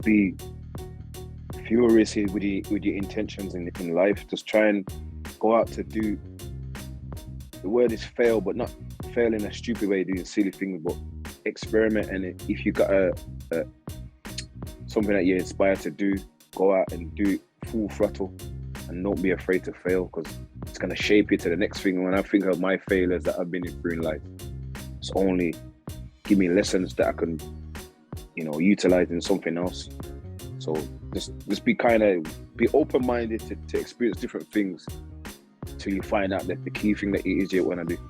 be furious with your intentions in life. Just try and go out to do. The word is fail, but not fail in a stupid way, doing silly things, but experiment. And if you got a something that you're inspired to do, go out and do it full throttle, and don't be afraid to fail, because it's gonna shape you to the next thing. When I think of my failures that I've been through in life, it's only give me lessons that I can, utilize in something else. So just be open minded to experience different things till you find out that the key thing that it is you want to do,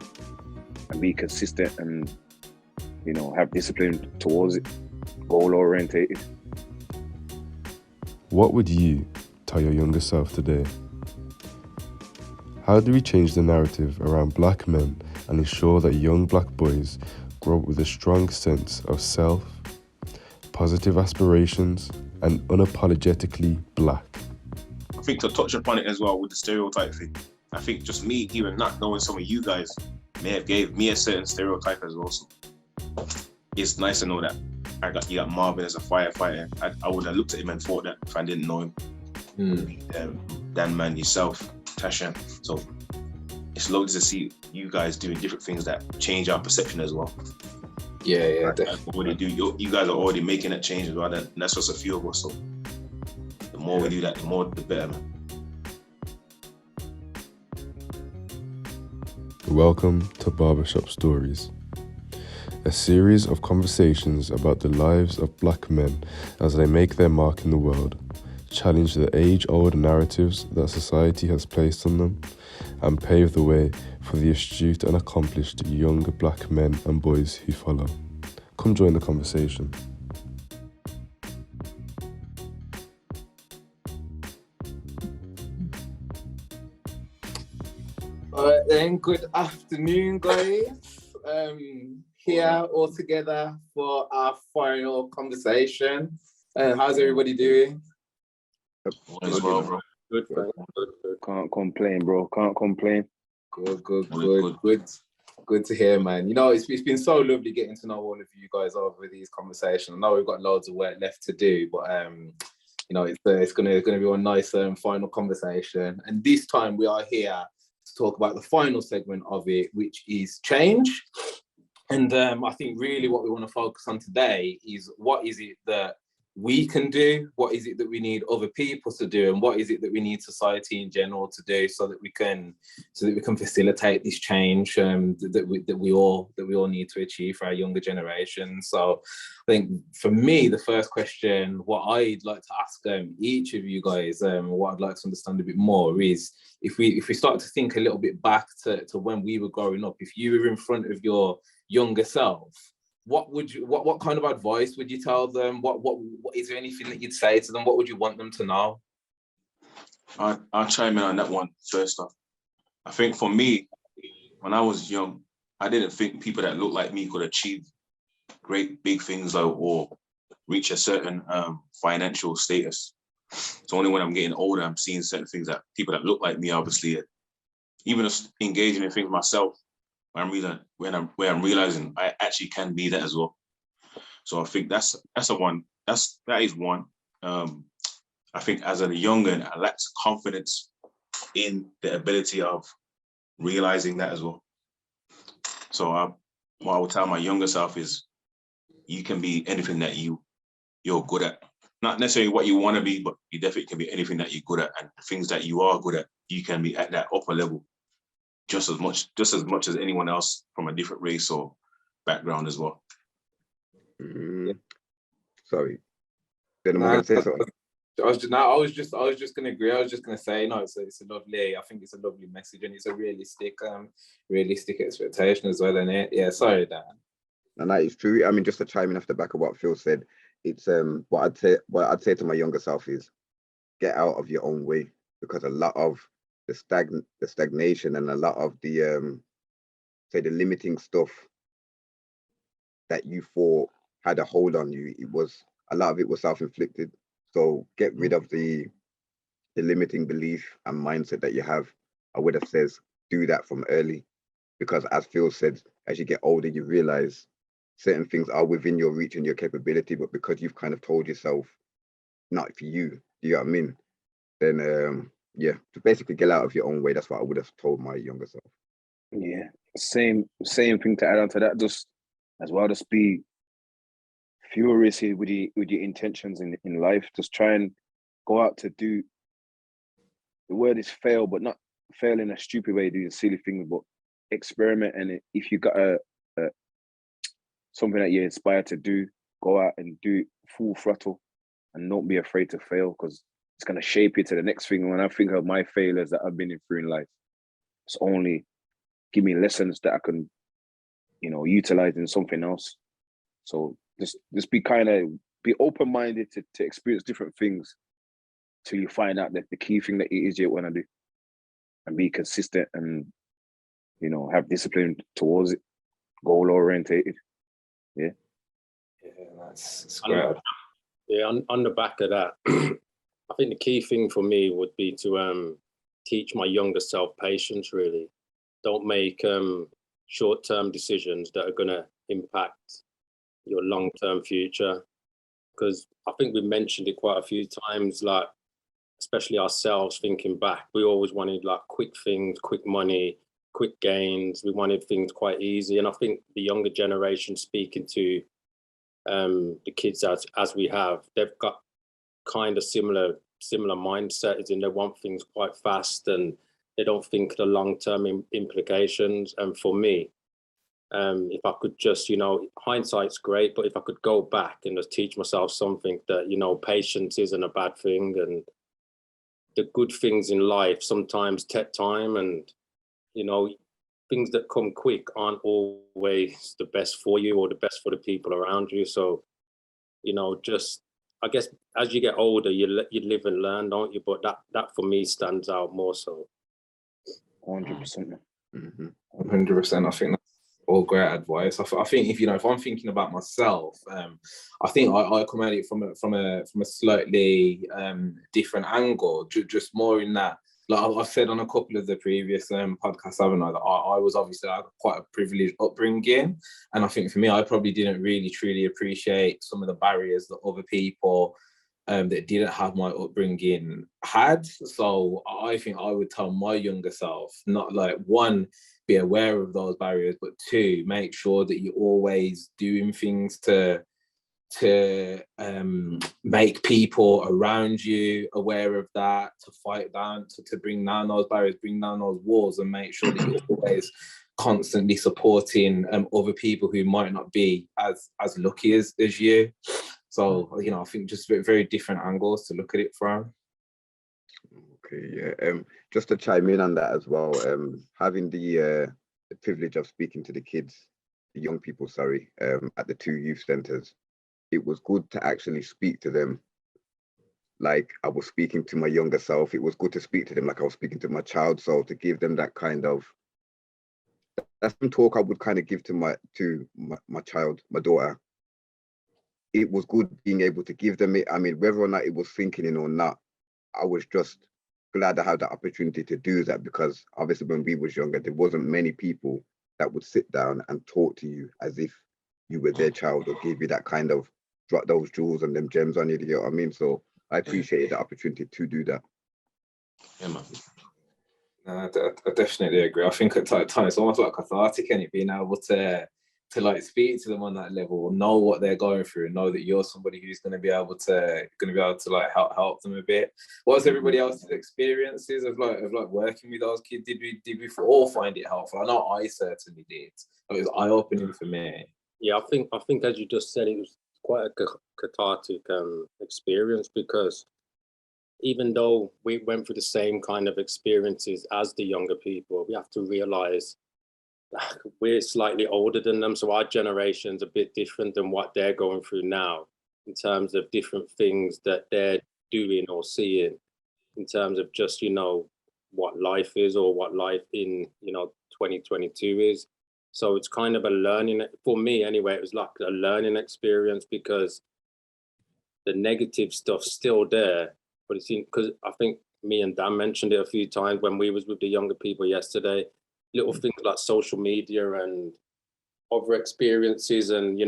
and be consistent and have discipline towards it, goal orientated. What would you tell your younger self today? How do we change the narrative around black men and ensure that young black boys grow up with a strong sense of self, positive aspirations, and unapologetically black? I think to touch upon it as well with the stereotype thing, I think just me even not knowing some of you guys may have gave me a certain stereotype as well. So it's nice to know that you got Marvin as a firefighter. I would have looked at him and thought that if I didn't know him. Dan Man, yourself, Tasha. So it's lovely to see you guys doing different things that change our perception as well. Yeah, definitely. You guys are already making that change as well, and that's just a few of us. So the more we do that, the better, man. Welcome to Barbershop Stories, a series of conversations about the lives of black men as they make their mark in the world, challenge the age-old narratives that society has placed on them, and pave the way for the astute and accomplished young black men and boys who follow. Come join the conversation. Alright then, good afternoon guys. Here all together for our final conversation. How's everybody doing? As well, bro. Good. Can't complain, bro. Can't complain. Good to hear, man. It's been so lovely getting to know all of you guys over these conversations. I know we've got loads of work left to do, but it's gonna be a nice final conversation. And this time we are here to talk about the final segment of it, which is change. And I think really what we want to focus on today is what is it that we can do, what is it that we need other people to do, and what is it that we need society in general to do so that we can facilitate this change that we all need to achieve for our younger generation. So I think for me, the first question, what I'd like to ask each of you guys, what I'd like to understand a bit more is if we start to think a little bit back to when we were growing up, if you were in front of your younger self, what kind of advice would you tell them? What is there anything that you'd say to them? What would you want them to know? I'll chime in on that one first off. I think for me, when I was young, I didn't think people that looked like me could achieve great big things or reach a certain financial status. It's only when I'm getting older, I'm seeing certain things that people that look like me, obviously, even just engaging in things myself, I'm realizing I actually can be that as well. So I think that is one. I think as a youngin, I lacked confidence in the ability of realizing that as well. So what I would tell my younger self is, you can be anything that you're good at. Not necessarily what you want to be, but you definitely can be anything that you're good at, and things that you are good at, you can be at that upper level just as much as anyone else from a different race or background as well. Sorry. I was just going to agree. I was just going to say, no, it's a lovely, I think it's a lovely message, and it's a realistic expectation as well, isn't it? Yeah, sorry, Dan. And that is true. I mean, just to chime in off the back of what Phil said, it's what I'd say to my younger self is, get out of your own way, because a lot of the stagnation and a lot of the the limiting stuff that you thought had a hold on you, a lot of it was self-inflicted. So get rid of the limiting belief and mindset that you have. I would have said do that from early, because as Phil said, as you get older, you realize certain things are within your reach and your capability, but because you've kind of told yourself not for you. Do you know what I mean? Then yeah, to basically get out of your own way. That's what I would have told my younger self. Yeah, same thing to add on to that. Just as well, just be furious with your intentions in life. Just try and go out to do. The word is fail, but not fail in a stupid way, doing silly things, but experiment. And if you got a something that you're inspired to do, go out and do it full throttle, and don't be afraid to fail, because it's gonna shape you to the next thing. When I think of my failures that I've been through in life, it's only give me lessons that I can, utilize in something else. So just be open minded to experience different things till you find out that the key thing that it is you want to do, and be consistent and have discipline towards it, goal orientated. Yeah. Yeah, that's great. Yeah, on the back of that, I think the key thing for me would be to teach my younger self patience, really. Don't make short-term decisions that are going to impact your long-term future. Because I think we mentioned it quite a few times, like, especially ourselves thinking back, we always wanted like quick things, quick money, quick gains. We wanted things quite easy. And I think the younger generation, speaking to the kids as we have, they've got kind of similar mindset, as in they want things quite fast and they don't think the long-term implications. And for me, if I could just, hindsight's great, but if I could go back and just teach myself something that, patience isn't a bad thing, and the good things in life sometimes take time, and, things that come quick aren't always the best for you or the best for the people around you. So, just, I guess as you get older, you live and learn, don't you? But that for me stands out more so. 100%. 100%. I think that's all great advice. I think if I'm thinking about myself, I think I come at it from a slightly different angle, just more in that, like I've said on a couple of the previous podcasts, haven't I, that I was obviously, I had quite a privileged upbringing, and I think for me, I probably didn't really truly appreciate some of the barriers that other people that didn't have my upbringing had. So I think I would tell my younger self, not like, one, be aware of those barriers, but two, make sure that you're always doing things to make people around you aware of that, to fight down, to bring down those barriers, bring down those walls, and make sure that you're always constantly supporting other people who might not be as lucky as you. So, I think just very, very different angles to look at it from. Okay, yeah. Just to chime in on that as well, having the privilege of speaking to the young people, at the 2 youth centers, it was good to actually speak to them like I was speaking to my younger self. It was good to speak to them like I was speaking to my child self, to give them that kind of, that's some talk I would kind of give to my child, my daughter. It was good being able to give them it. I mean, whether or not it was thinking in or not, I was just glad I had the opportunity to do that, because obviously when we was younger, there wasn't many people that would sit down and talk to you as if you were their child, or give you that kind of, drop those jewels and them gems on you, you know what I mean? So I appreciated the opportunity to do that. Yeah, man. I definitely agree. I think at times it's almost like cathartic, and it being able to like speak to them on that level, know what they're going through, and know that you're somebody who's going to be able to like help them a bit. What was everybody else's experiences of like working with those kids? Did we all find it helpful? I know I certainly did. It was eye-opening for me. Yeah, I think as you just said, it was quite a cathartic experience, because even though we went through the same kind of experiences as the younger people, we have to realize we're slightly older than them, so our generation's a bit different than what they're going through now, in terms of different things that they're doing or seeing, in terms of just, what life is, or what life in, 2022 is. So it's kind of a learning, for me anyway, it was like a learning experience, because the negative stuff's still there, but it's because I think me and Dan mentioned it a few times when we was with the younger people yesterday, little things like social media and other experiences, and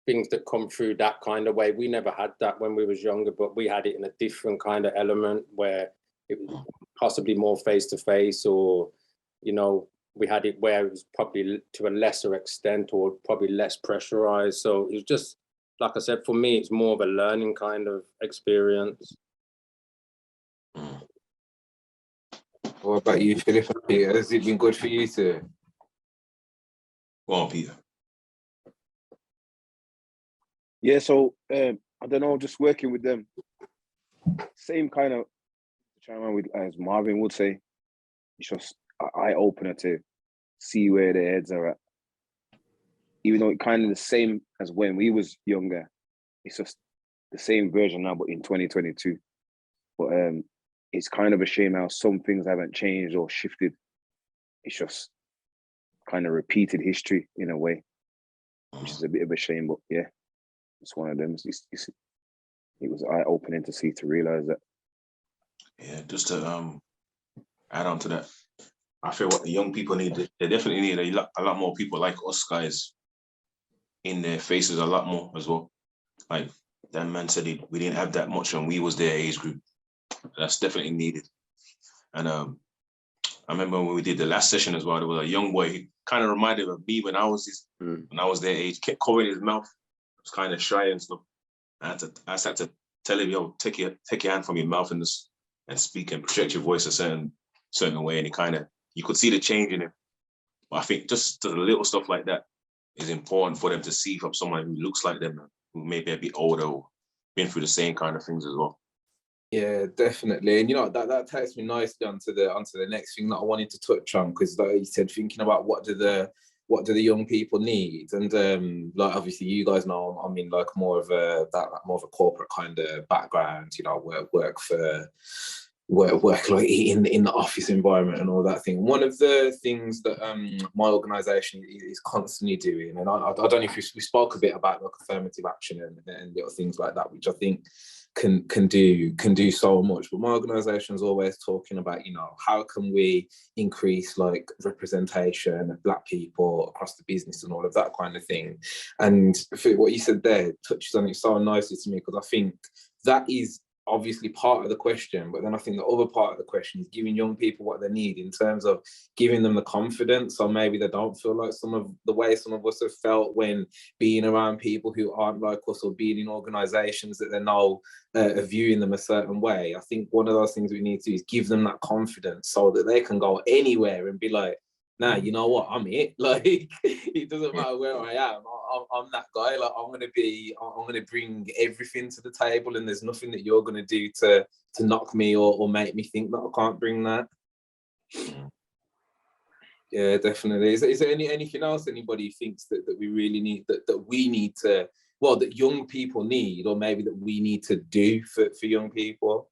things that come through that kind of way. We never had that when we was younger, but we had it in a different kind of element where it was possibly more face to face, or, you know, we had it where it was probably to a lesser extent or probably less pressurized. So it was just, like I said, for me, it's more of a learning kind of experience. What about you, Philip and Peter? Has it been good for you too? Go on, Peter. Yeah, so I don't know, just working with them, same kind of with as Marvin would say. It's just an eye opener to see where their heads are at. Even though it kind of the same as when we was younger, it's just the same version now, but in 2022. But it's kind of a shame how some things haven't changed or shifted. It's just kind of repeated history in a way, which is a bit of a shame. But yeah, it's one of them. It was eye opening to see, to realize that. Yeah, just to add on to that, I feel what the young people need, they definitely need a lot more people like us guys in their faces a lot more as well. Like that man said, we didn't have that much when we was their age group. That's definitely needed. And I remember when we did the last session as well, there was a young boy, he kind of reminded of me when I was when I was their age, kept covering his mouth, was kind of shy and stuff. I just had to tell him, yo, take your hand from your mouth and speak and project your voice a certain way. And he kind of, you could see the change in him. But I think just the little stuff like that is important for them to see from someone who looks like them, who may be a bit older or been through the same kind of things as well. Yeah, definitely. And you know, that takes me nicely onto the next thing that I wanted to touch on, because like you said, thinking about what do the young people need, and like obviously you guys know I'm in like more of a corporate kind of background, you know, work like in the office environment and all that thing. One of the things that my organisation is constantly doing, and I don't know if we spoke a bit about like affirmative action and little things like that, which I think can do so much. But my organisation is always talking about, you know, how can we increase like representation of Black people across the business and all of that kind of thing. And for what you said there touches on it so nicely to me, because I think that is obviously part of the question, but then I think the other part of the question is giving young people what they need in terms of giving them the confidence, so maybe they don't feel like some of the way some of us have felt when being around people who aren't like us, or being in organizations that they know are viewing them a certain way. I think one of those things we need to do is give them that confidence so that they can go anywhere and be like, nah, you know what, I'm it. Like, it doesn't matter where I am. I'm that guy. Like, I'm gonna bring everything to the table, and there's nothing that you're gonna do to knock me or make me think that I can't bring that. Yeah, definitely. Is there anything else anybody thinks that we really need, that we need to, well, that young people need, or maybe that we need to do for young people?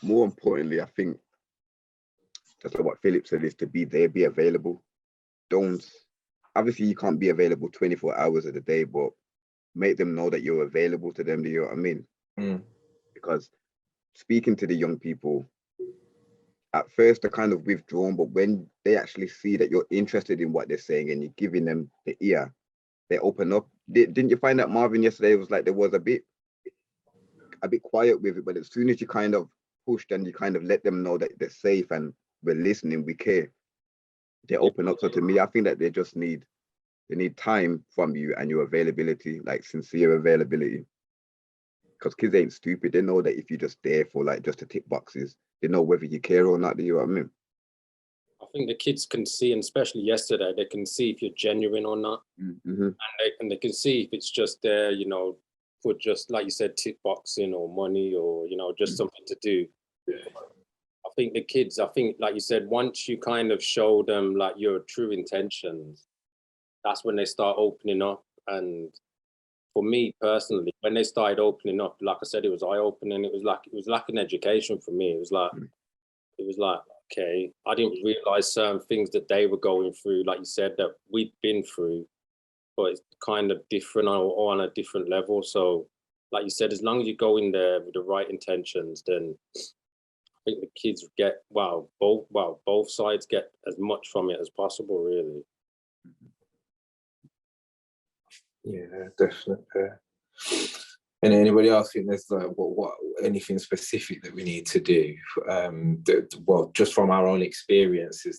More importantly, I think just like what Philip said, is to be there, be available. Obviously you can't be available 24 hours of the day, but make them know that you're available to them. Do you know what I mean? Because speaking to the young people, at first they're kind of withdrawn, but when they actually see that you're interested in what they're saying and you're giving them the ear, they open up. Didn't you find that Marvin yesterday was like, there was a bit quiet with it, but as soon as you kind of pushed and you kind of let them know that they're safe and we're listening, we care, they open up. So to me, I think that they need time from you and your availability, like sincere availability. Because kids ain't stupid. They know that if you're just there for like just to tick boxes, they know whether you care or not. Do you know what I mean? I think the kids can see, and especially yesterday, they can see if you're genuine or not. Mm-hmm. And they can see if it's just there, you know, for just, like you said, tick boxing or money, or, you know, just something to do. I think the kids, like you said, once you kind of show them like your true intentions, that's when they start opening up. And for me personally, when they started opening up, like I said, it was eye-opening. It was like an education for me. It was like, okay, I didn't realize certain things that they were going through, like you said, that we'd been through, but it's kind of different or on a different level. So like you said, as long as you go in there with the right intentions, then I think the kids get, both sides get as much from it as possible, really. Yeah, definitely. And anybody else think there's like what anything specific that we need to do? Well, just from our own experiences,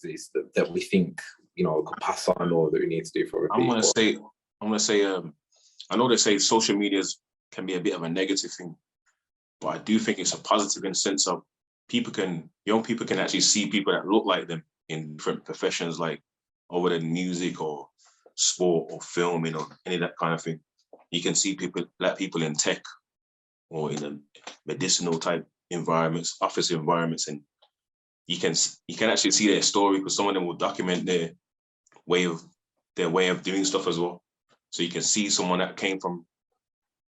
that we think, you know, could pass on, or that we need to do for other I'm people. gonna say, I know they say social medias can be a bit of a negative thing, but I do think it's a positive in the sense of young people can actually see people that look like them in different professions, like over the music or sport or filming or any of that kind of thing. You can see black people in tech or in the medicinal type environments, office environments, and you can actually see their story, because some of them will document their way of doing stuff as well. So you can see someone that came from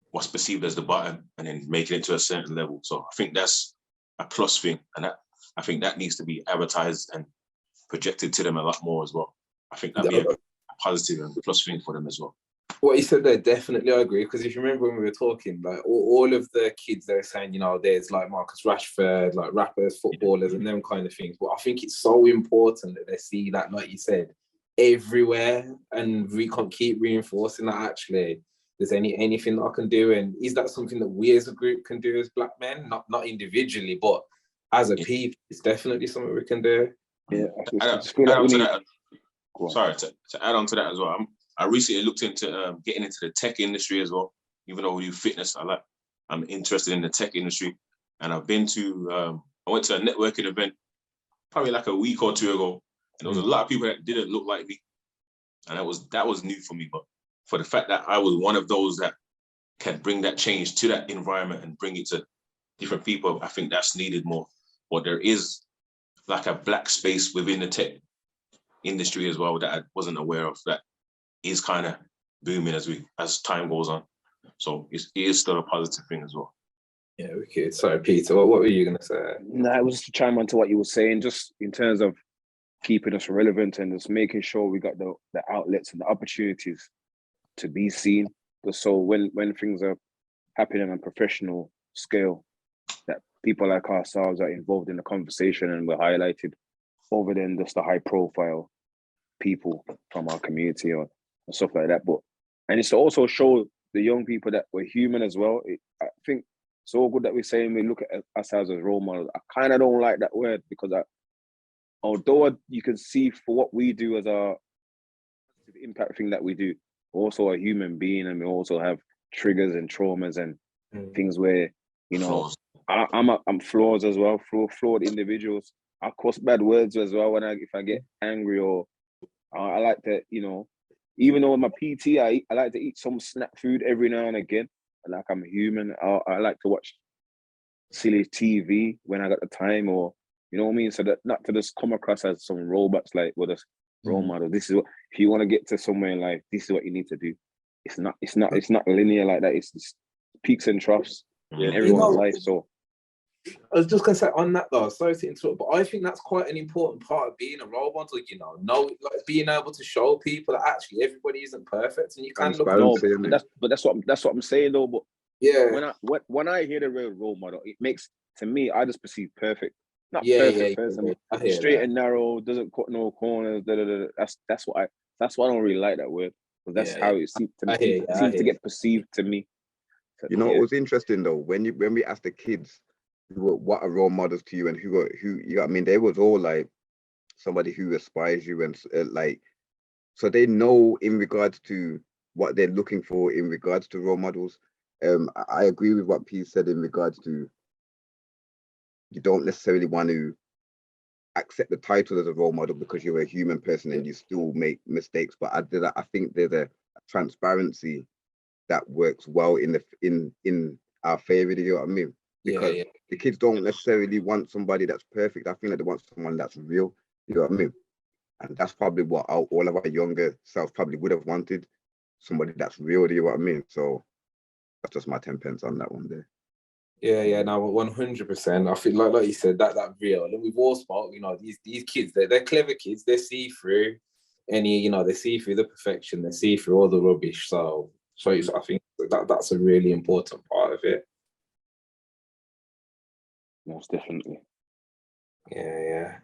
what's perceived as the bottom and then making it to a certain level. So I think that's a plus thing, and I think that needs to be advertised and projected to them a lot more as well. I think that'd be a positive and plus thing for them as well. What you said there, definitely I agree. Because if you remember when we were talking, like all of the kids, they were saying, you know, there's like Marcus Rashford, like rappers, footballers, and them kind of things. But I think it's so important that they see that, like you said, everywhere, and we can't keep reinforcing that actually there's anything that I can do. And is that something that we as a group can do as black men? Not individually, but as a people, it's definitely something we can do. Yeah, I just feel like we need. Sorry, to add on to that as well. I recently looked into getting into the tech industry as well. Even though we do fitness, I'm interested in the tech industry, and I've been to. I went to a networking event probably like a week or two ago, and there was a lot of people that didn't look like me, and that was new for me. But for the fact that I was one of those that can bring that change to that environment and bring it to different people, I think that's needed more. But there is like a black space within the tech industry as well that I wasn't aware of, that is kind of booming as time goes on. So it is still a positive thing as well. Yeah, okay. Sorry, Peter, what were you going to say? No, it was just to chime on to what you were saying, just in terms of keeping us relevant and just making sure we got the outlets and the opportunities to be seen. So when things are happening on a professional scale, that people like ourselves are involved in the conversation and we're highlighted over than just the high profile people from our community or stuff like that. And it's to also show the young people that we're human as well. I think it's all good that we're saying we look at ourselves as role models. I kind of don't like that word, because although you can see for what we do as our impact thing that we do, we're also a human being, and we also have triggers and traumas and things where, you know, I'm flaws as well, flawed individuals. I cuss bad words as well if I get angry, or I like to, you know, even though I'm a PT, I like to eat some snack food every now and again. Like, I'm human. I like to watch silly TV when I got the time, or, you know what I mean? So that not to just come across as some robots, like, well, this role model. This is what, if you want to get to somewhere in life, this is what you need to do. It's not linear like that. It's just peaks and troughs in everyone's life. So I was just going to say on that though, sorry to interrupt, but I think that's quite an important part of being a role model, you know, like being able to show people that actually everybody isn't perfect, and you can look. No, but that's what I'm saying though. But yeah, when I hear the real role model, it makes, to me, I just perceive perfect, not perfect person, but straight and narrow, doesn't cut no corners. That's why I don't really like that word, because that's how it seems to get perceived to me. So, you know, what was interesting though, when we asked the kids what are role models to you, and who you know what I mean, they was all like somebody who inspires you, and like, so they know in regards to what they're looking for in regards to role models. I agree with what P said in regards to, you don't necessarily want to accept the title as a role model because you're a human person and you still make mistakes. But I think there's a transparency that works well in our favor. You know what I mean? Because the kids don't necessarily want somebody that's perfect. I think that they want someone that's real. You know what I mean? And that's probably what all of our younger selves probably would have wanted. Somebody that's real. Do you know what I mean? So that's just my 10 pence on that one there. Yeah, no, 100%. I feel like you said, that real. And we've all spoke, you know, these kids, they're clever kids. They see through they see through the perfection. They see through all the rubbish. So I think that's a really important part of it. Most definitely. Yeah.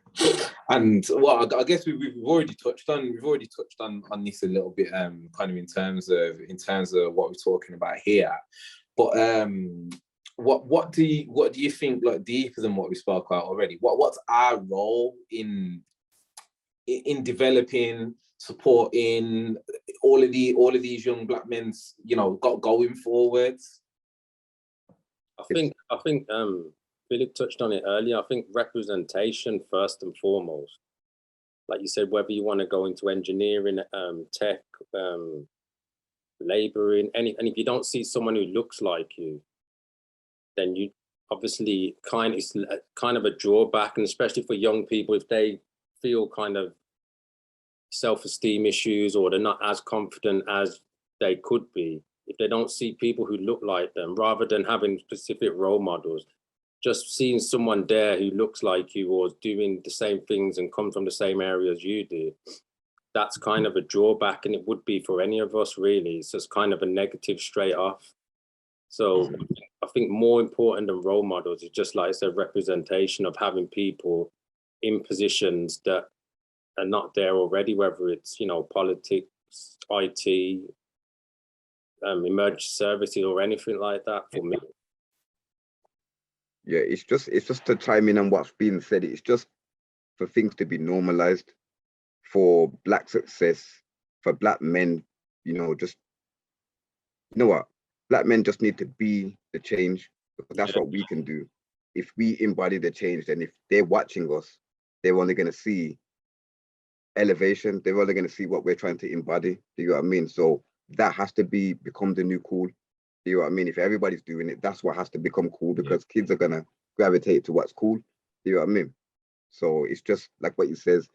And well, I guess we've already touched on this a little bit, kind of in terms of what we're talking about here. But what do you think, like, deeper than what we spoke about already? What's our role in developing, supporting all of these young black men's, going forwards? I think Philip touched on it earlier. I think representation first and foremost. Like you said, whether you want to go into engineering, tech, laboring, and if you don't see someone who looks like you, then you obviously it's kind of a drawback, and especially for young people, if they feel kind of self-esteem issues or they're not as confident as they could be, if they don't see people who look like them, rather than having specific role models, just seeing someone there who looks like you or is doing the same things and come from the same area as you do, that's kind of a drawback, and it would be for any of us, really. It's just kind of a negative straight off. So I think more important than role models is just, like I said, representation of having people in positions that are not there already, whether it's, politics, IT, emergency services, or anything like that for me. Yeah, it's just to chime in on what's being said. It's just for things to be normalized, for black success, for black men, black men just need to be the change, because that's what we can do. If we embody the change, then if they're watching us, they're only going to see elevation. They're only going to see what we're trying to embody. Do you know what I mean? So that has to become the new cool. Do you know what I mean? If everybody's doing it, that's what has to become cool, because kids are going to gravitate to what's cool. Do you know what I mean? So it's just like what you says,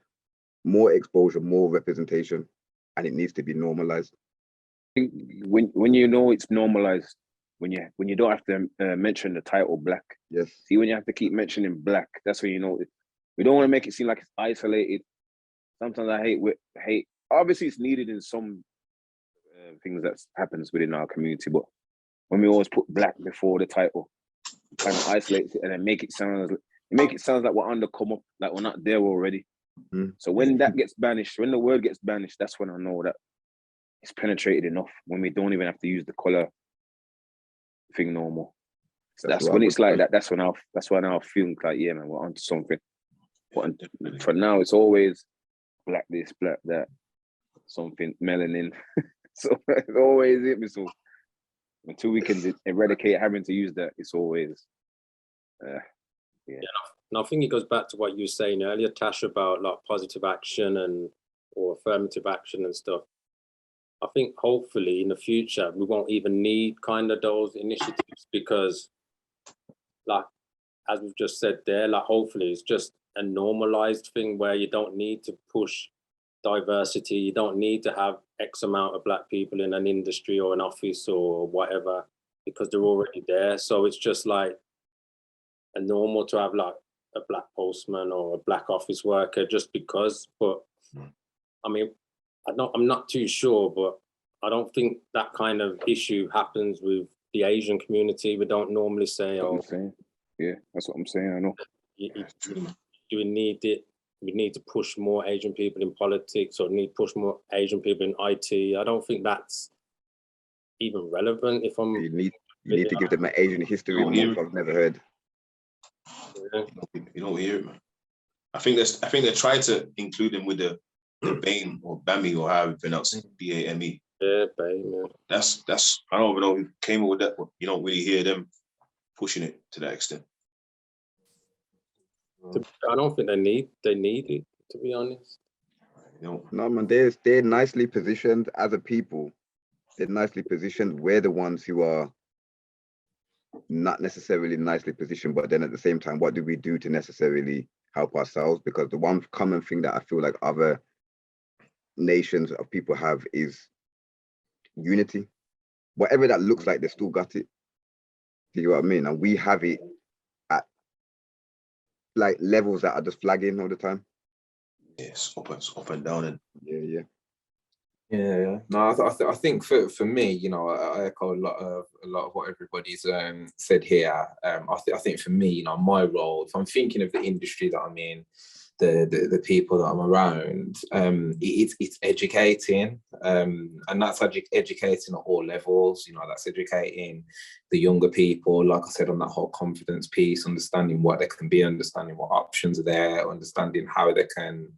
more exposure, more representation, and it needs to be normalized. I think when it's normalized, when you don't have to mention the title black. Yes. See, when you have to keep mentioning black, that's when we don't want to make it seem like it's isolated. Sometimes I hate. Obviously, it's needed in some things that happens within our community, but when we always put black before the title, it kind of isolates it and then make it sound like we're on the come up, like we're not there already. Mm-hmm. So when that gets banished, when the word gets banished, that's when I know that it's penetrated enough, when we don't even have to use the color thing no more. That's when it's like that. That's when I feel like, yeah, man, we're onto something. But for now, it's always black this, black that, something melanin. So it's always it. So until we can eradicate having to use that, it's always, yeah. And I think it goes back to what you were saying earlier, Tash, about like positive action or affirmative action and stuff. I think hopefully in the future we won't even need kind of those initiatives, because, like, as we've just said there, like, hopefully it's just a normalized thing where you don't need to push diversity, you don't need to have X amount of black people in an industry or an office or whatever, because they're already there. So it's just like a normal to have like a black postman or a black office worker just because. But I mean, I'm not too sure, but I don't think that kind of issue happens with the Asian community. We don't normally say, yeah, that's what I'm saying. I know. Do we need it? We need to push more Asian people in politics, or need to push more Asian people in IT. I don't think that's even relevant. If I'm, you need to give them an Asian history month. I've never heard. Yeah. You don't hear it, man. I think they try to include them with the BAME or BAME, or how you pronounce it, BAME. Yeah, BAME. That's I don't even know who came up with that, but you don't really hear them pushing it to that extent. I don't think they need it, to be honest. No, man, they're nicely positioned as a people. They're nicely positioned. We're the ones who are not necessarily nicely positioned, but then at the same time, what do we do to necessarily help ourselves? Because the one common thing that I feel like other nations of people have is unity. Whatever that looks like, they still got it. Do you know what I mean? And we have it at like levels that are just flagging all the time. Yes, up and down, and yeah. Yeah, no, I think for me, you know, I echo a lot of what everybody's said here. I think for me, you know, my role, if I'm thinking of the industry that I'm in, the people that I'm around, it's educating, and that's educating at all levels. You know, that's educating the younger people, like I said, on that whole confidence piece, understanding what they can be, understanding what options are there, understanding how they can,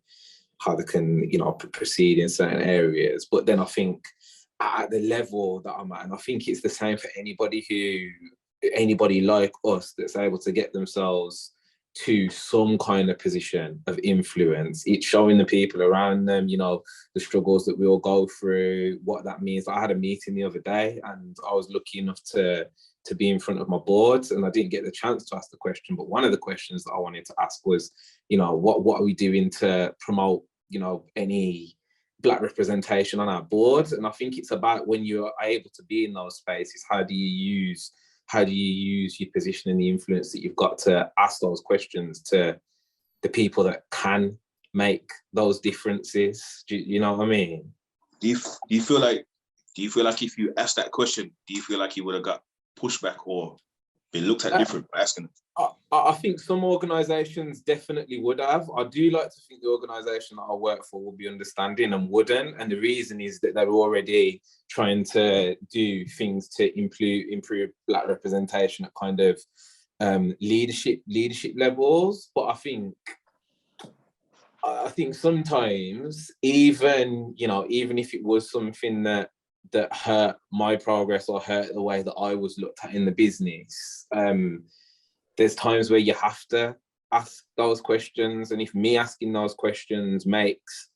you know, proceed in certain areas. But then I think at the level that I'm at, and I think it's the same for anybody like us that's able to get themselves to some kind of position of influence. It's showing the people around them, you know, the struggles that we all go through, what that means. I had a meeting the other day and I was lucky enough to be in front of my board, and I didn't get the chance to ask the question, but one of the questions that I wanted to ask was, you know, what are we doing to promote, you know, any Black representation on our board? And I think it's about, when you're able to be in those spaces, how do you use your position and the influence that you've got to ask those questions to the people that can make those differences? Do you know what I mean? Do you feel like if you asked that question, do you feel like you would have got pushback or been looked at different by asking it? I think some organisations definitely would have. I do like to think the organisation that I work for will be understanding and wouldn't. And the reason is that they're already trying to do things to improve Black representation at kind of leadership levels. But I think sometimes, even if it was something that hurt my progress or hurt the way that I was looked at in the business, there's times where you have to ask those questions. And if me asking those questions makes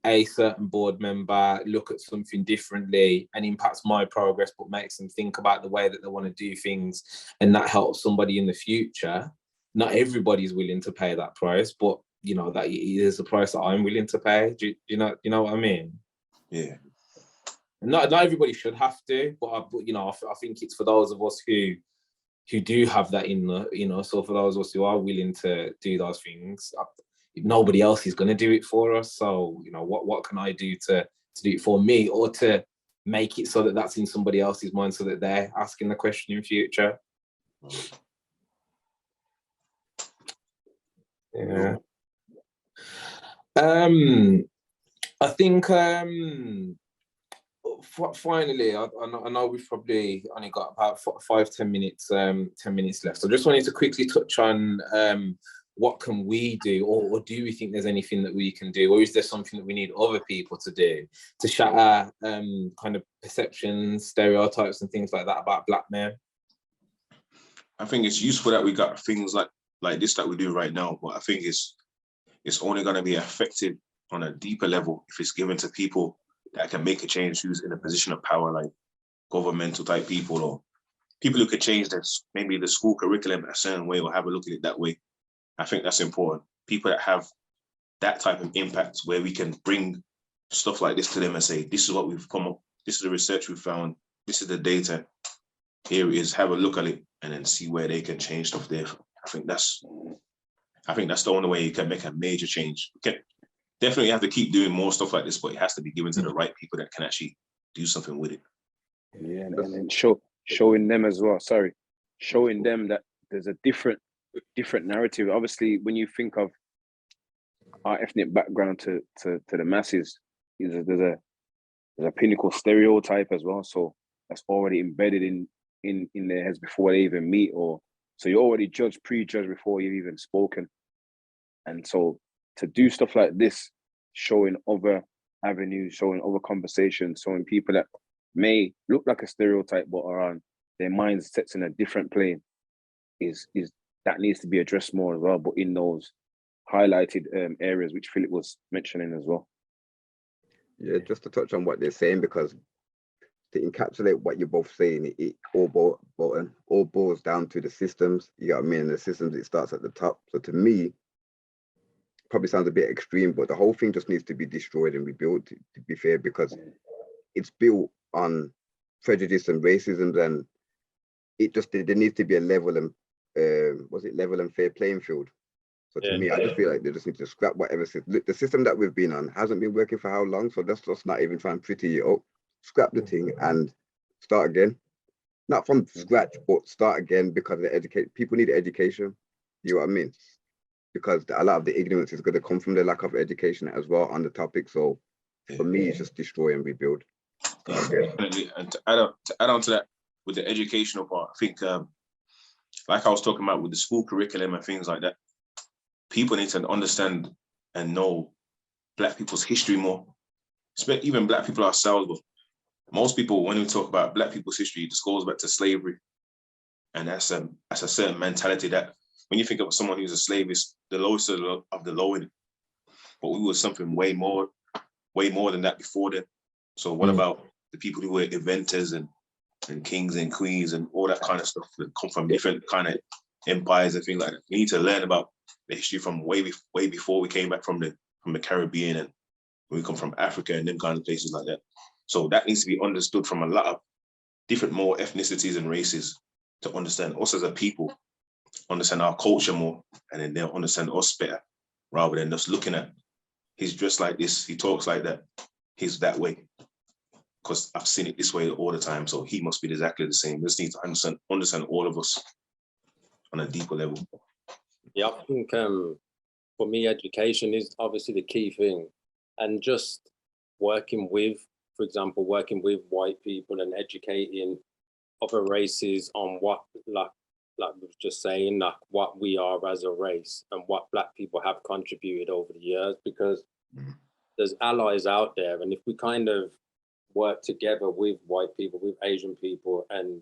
a certain board member look at something differently and impacts my progress, but makes them think about the way that they want to do things, and that helps somebody in the future, not everybody's willing to pay that price, but you know, that is the price that I'm willing to pay. Do you know what I mean? Yeah. Not everybody should have to, but you know, I think it's for those of us who do have that in the, you know, so for those of us who are willing to do those things, nobody else is going to do it for us. So, you know, what can I do to do it for me, or to make it so that that's in somebody else's mind, so that they're asking the question in future? Yeah. I think finally, I know we've probably only got about 5-10 minutes, 10 minutes left. So I just wanted to quickly touch on what can we do, or do we think there's anything that we can do, or is there something that we need other people to do to shatter kind of perceptions, stereotypes, and things like that about Black men? I think it's useful that we got things like this that we do right now, but I think it's only going to be effective on a deeper level if it's given to people that can make a change, who's in a position of power, like governmental type people, or people who could change this, maybe the school curriculum a certain way, or have a look at it that way. I think that's important. People that have that type of impact, where we can bring stuff like this to them and say, this is what we've come up, this is the research we found, this is the data, here it is, have a look at it, and then see where they can change stuff there. I think that's the only way you can make a major change. You can definitely have to keep doing more stuff like this, but it has to be given to the right people that can actually do something with it. Yeah, and then showing them as well. Showing them that there's a different narrative. Obviously, when you think of our ethnic background to the masses, there's a pinnacle stereotype as well. So that's already embedded in their heads before they even meet, or so you're already prejudged before you've even spoken. And so to do stuff like this, showing other avenues, showing other conversations, showing people that may look like a stereotype but are on their minds sets in a different plane, is that needs to be addressed more as well, but in those highlighted areas which Philip was mentioning as well. Yeah, just to touch on what they're saying, because to encapsulate what you're both saying, it all boils down to the systems. You know what I mean? And the systems, it starts at the top. So to me, probably sounds a bit extreme, but the whole thing just needs to be destroyed and rebuilt, to be fair, because it's built on prejudice and racism, and there needs to be a level and fair playing field. So to Yeah. me, I just feel like they just need to scrap whatever the system that we've been on hasn't been working for how long. So let's just not even try and pretty it up. Scrap the thing and start again. Not from scratch, but start again, because people need education. You know what I mean? Because a lot of the ignorance is going to come from the lack of education as well on the topic. So for me, it's just destroy and rebuild. Definitely. And to add on to that, with the educational part, I think, like I was talking about with the school curriculum and things like that, people need to understand and know Black people's history more. Even Black people ourselves, but most people, when we talk about Black people's history, it just goes back to slavery. And that's a certain mentality that when you think of someone who's a slave, is the lowest of the low in it. But we were something way more than that before then. So what about the people who were inventors and kings and queens and all that kind of stuff that come from different kind of empires and things like that? We need to learn about the history from way before we came back from the Caribbean, and we come from Africa and them kind of places like that. So that needs to be understood from a lot of different more ethnicities and races, to understand us as a people, understand our culture more, and then they'll understand us better, rather than just looking at, he's dressed like this, he talks like that, he's that way, because I've seen it this way all the time, so he must be exactly the same. We just need to understand all of us on a deeper level. Yeah, I think for me, education is obviously the key thing, and just working with, for example, working with white people and educating other races on what, like we were just saying, like what we are as a race and what Black people have contributed over the years, because there's allies out there, and if we kind of work together with white people, with Asian people, and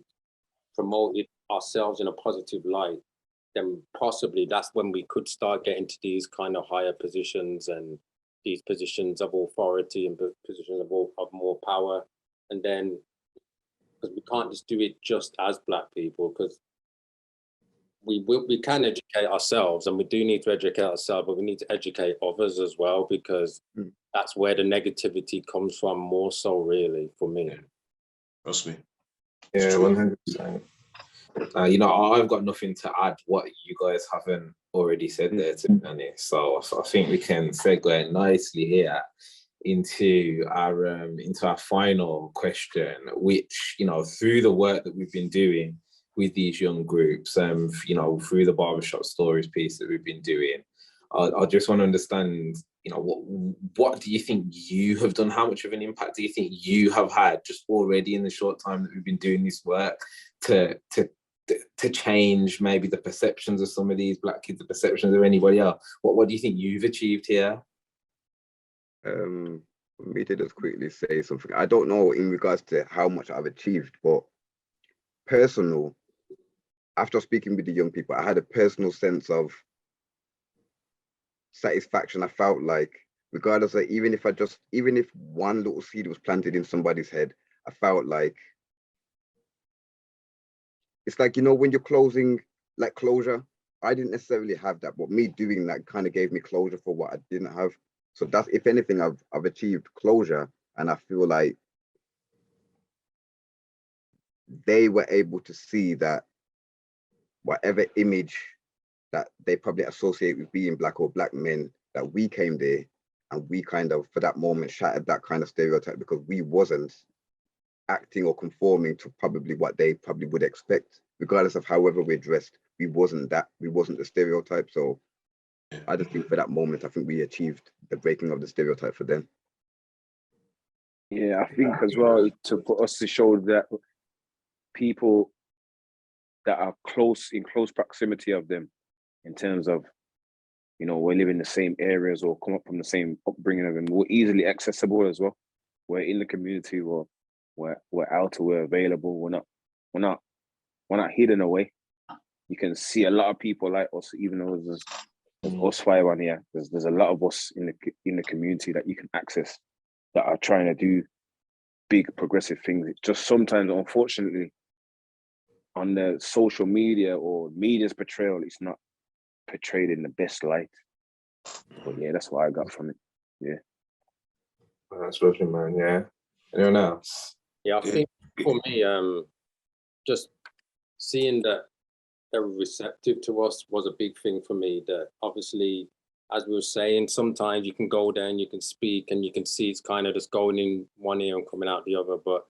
promote it ourselves in a positive light, then possibly that's when we could start getting to these kind of higher positions and these positions of authority and positions of more power. And then, because we can't just do it just as Black people, because we can educate ourselves, and we do need to educate ourselves, but we need to educate others as well, because that's where the negativity comes from more so, really, for me. Trust me. Yeah, 100%. You know, I've got nothing to add what you guys haven't already said there, to be honest. So I think we can segue nicely here into our final question, which, you know, through the work that we've been doing with these young groups, you know, through the Barbershop Stories piece that we've been doing, I just want to understand, you know, what do you think you have done? How much of an impact do you think you have had just already in the short time that we've been doing this work to change maybe the perceptions of some of these Black kids, the perceptions of anybody else? What do you think you've achieved here? For me to just quickly say something, I don't know in regards to how much I've achieved, but personal, after speaking with the young people, I had a personal sense of satisfaction. I felt like, regardless of, even if one little seed was planted in somebody's head, I felt like, it's like, you know, when you're closing, like closure, I didn't necessarily have that, but me doing that kind of gave me closure for what I didn't have. So that's, if anything, I've achieved closure, and I feel like they were able to see that whatever image that they probably associate with being Black or Black men, that we came there and we kind of, for that moment, shattered that kind of stereotype, because we wasn't acting or conforming to probably what they probably would expect, regardless of however we're dressed. We wasn't the stereotype. So I just think for that moment, I think we achieved the breaking of the stereotype for them. Yeah, I think as well, to put us to show that people that are in close proximity of them, in terms of, you know, we live in the same areas or come up from the same upbringing of them, we're easily accessible as well. We're in the community, we're out, we're available, we're not hidden away. You can see a lot of people like us, even though there's us five on here. There's a lot of us in the community that you can access, that are trying to do big progressive things. It's just sometimes, unfortunately, on the social media or media's portrayal, it's not portrayed in the best light. But yeah, that's what I got from it. Yeah. Oh, that's lovely, man. Yeah. Anyone else? Yeah, I think for me, just seeing that receptive to us was a big thing for me. That obviously, as we were saying, sometimes you can go there and you can speak and you can see it's kind of just going in one ear and coming out the other. But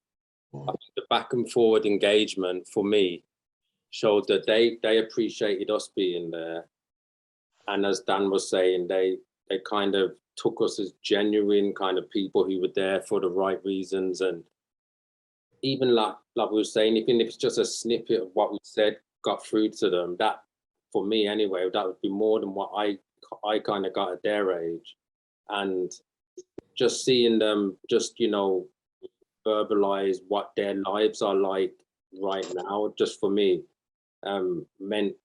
I think the back and forward engagement for me showed that they appreciated us being there. And as Dan was saying, they kind of took us as genuine kind of people who were there for the right reasons. And even like we were saying, even if it's just a snippet of what we said got through to them, that, for me anyway, that would be more than what I kind of got at their age. And just seeing them just, you know, verbalize what their lives are like right now, just for me, meant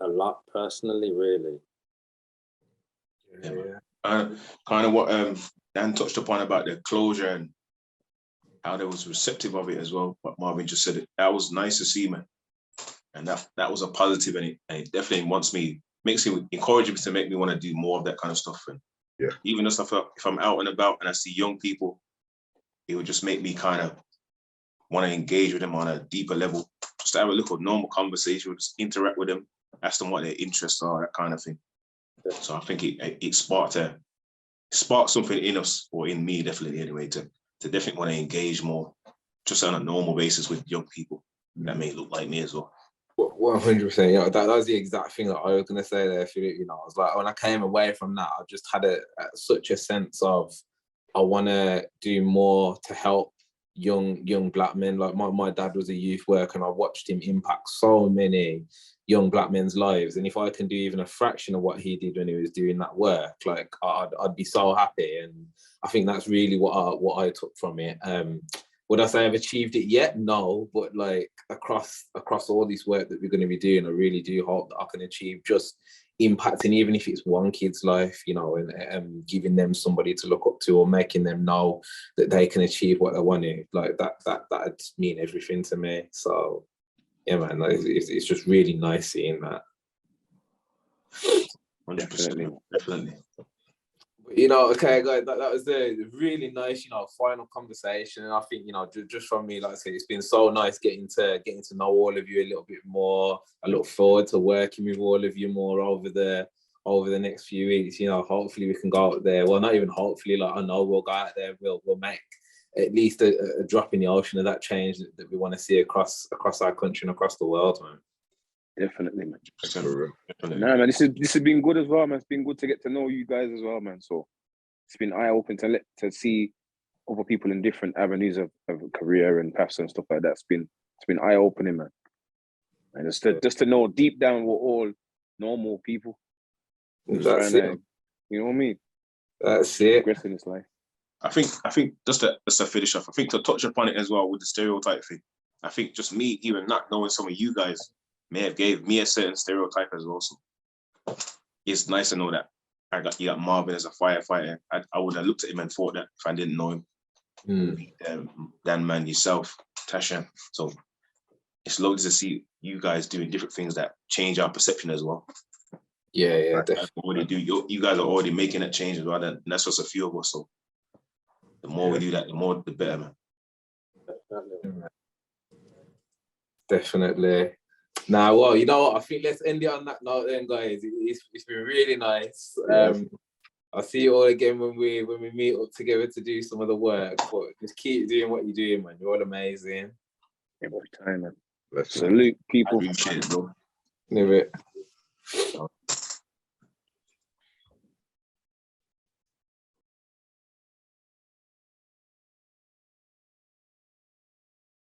a lot personally, really. Kind of what Dan touched upon about the closure and how they was receptive of it as well. What Marvin just said, that was nice to see, man. And that was a positive, and it definitely encourages me to make me want to do more of that kind of stuff. And yeah, even if I'm out and about and I see young people, it would just make me kind of want to engage with them on a deeper level, just to have a little normal conversation, just interact with them, ask them what their interests are, that kind of thing. So I think it sparked something in us, or in me definitely anyway, to definitely want to engage more, just on a normal basis with young people that may look like me as well. 100%. You know, that was the exact thing that I was going to say there. You know, I was like, when I came away from that, I just had such a sense of, I want to do more to help young black men. Like my dad was a youth worker, and I watched him impact so many young black men's lives. And if I can do even a fraction of what he did when he was doing that work, like I'd be so happy. And I think that's really what I took from it. Would I say I've achieved it yet? No, but like across all this work that we're going to be doing, I really do hope that I can achieve just impacting, even if it's one kid's life, you know, and giving them somebody to look up to, or making them know that they can achieve what they want to. Like that'd mean everything to me. So yeah, man, it's just really nice seeing that. 100%, definitely. You know, okay, guys, that was a really nice, you know, final conversation. And I think, you know, just from me, like I said, it's been so nice getting to know all of you a little bit more. I look forward to working with all of you more over the next few weeks. You know, hopefully we can go out there. Well, not even hopefully, like I know we'll go out there. We'll make at least a drop in the ocean of that change that we want to see across our country and across the world, man. Definitely, man. Definitely. Nah, man, this has been good as well, man. It's been good to get to know you guys as well, man. So it's been eye-opening to see other people in different avenues of career and paths and stuff like that. It's been eye-opening, man. And just to know deep down we're all normal people. That's it. You know what I mean? That's it. Progressing this life. I think just to finish off, I think to touch upon it as well with the stereotype thing. I think just me even not knowing some of you guys may have gave me a certain stereotype as well. So it's nice to know that you got Marvin as a firefighter. I would have looked at him and thought that if I didn't know him. Dan, man, yourself, Tasha. So it's lovely to see you guys doing different things that change our perception as well. Yeah, definitely. You guys are already making that change as well, and that's just a few of us. So the more we do that, the better, man. Definitely. Now, well, you know what? I think let's end it on that note then, guys. It's been really nice. I'll see you all again when we meet up together to do some of the work. But just keep doing what you're doing, man. You're all amazing. Every time, man. Salute people. Appreciate it, bro. Leave it.